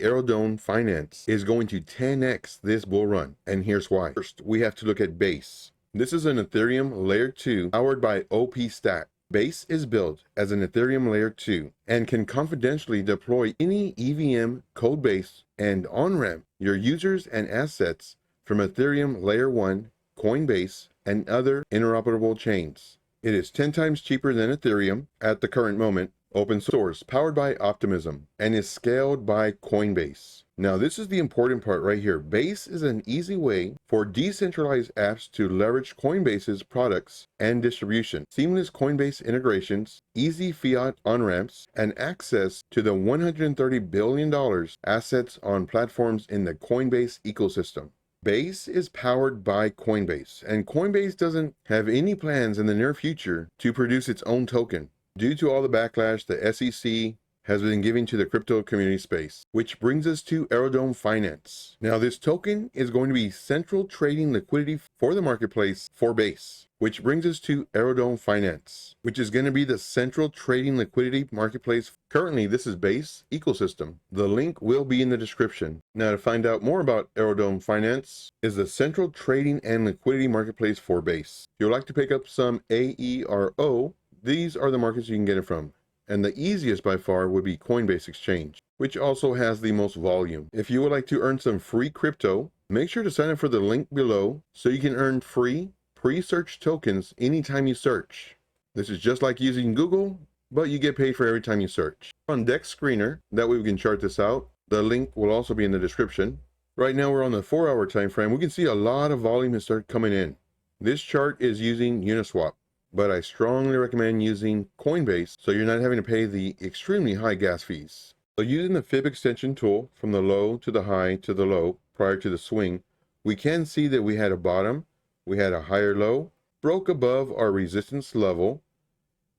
Aerodrome Finance is going to 10x this bull run, and here's why. First, we have to look at Base. This is an Ethereum Layer 2 powered by OP Stack. Base is built as an Ethereum Layer 2 and can confidentially deploy any EVM code base and on-ramp your users and assets from Ethereum Layer 1, Coinbase, and other interoperable chains. It is 10 times cheaper than Ethereum at the current moment, open source, powered by Optimism, and is scaled by Coinbase. Now this is the important part right here. Base is an easy way for decentralized apps to leverage Coinbase's products and distribution, seamless Coinbase integrations, easy fiat on-ramps, and access to the $130 billion assets on platforms in the Coinbase ecosystem. Base is powered by Coinbase, and Coinbase doesn't have any plans in the near future to produce its own token, due to all the backlash the SEC has been giving to the crypto community space, which brings us to Aerodrome Finance. Now this token is going to be central trading liquidity for the marketplace for Base, which brings us to Aerodrome Finance, which is going to be the central trading liquidity marketplace. Currently, this is Base ecosystem. The link will be in the description. Now to find out more about Aerodrome Finance is the central trading and liquidity marketplace for Base. If you'd like to pick up some AERO, these are the markets you can get it from. And the easiest by far would be MEXC Exchange, which also has the most volume. If you would like to earn some free crypto, make sure to sign up for the link below so you can earn free pre-search tokens anytime you search. This is just like using Google, but you get paid for every time you search. On Dex Screener, that way we can chart this out. The link will also be in the description. Right now we're on the 4-hour time frame. We can see a lot of volume has started coming in. This chart is using Uniswap, but I strongly recommend using Coinbase so you're not having to pay the extremely high gas fees. So using the Fib extension tool from the low to the high to the low prior to the swing, we can see that we had a bottom, we had a higher low, broke above our resistance level,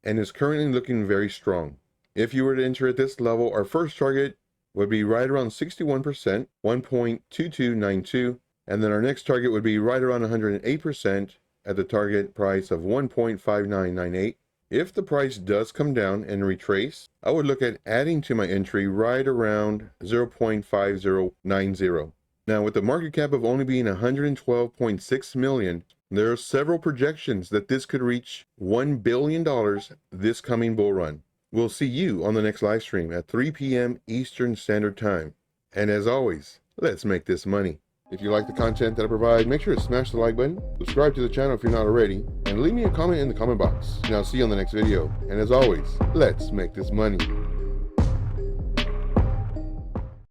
and is currently looking very strong. If you were to enter at this level, our first target would be right around 61%, 1.2292, and then our next target would be right around 108%, at the target price of 1.5998. If the price does come down and retrace, I would look at adding to my entry right around 0.5090. Now with the market cap of only being 112.6 million, there are several projections that this could reach $1 billion this coming bull run. We'll see you on the next live stream at 3 p.m. Eastern Standard Time. And as always, let's make this money. If you like the content that I provide, make sure to smash the like button, subscribe to the channel if you're not already, and leave me a comment in the comment box. And I'll see you on the next video. And as always, let's make this money.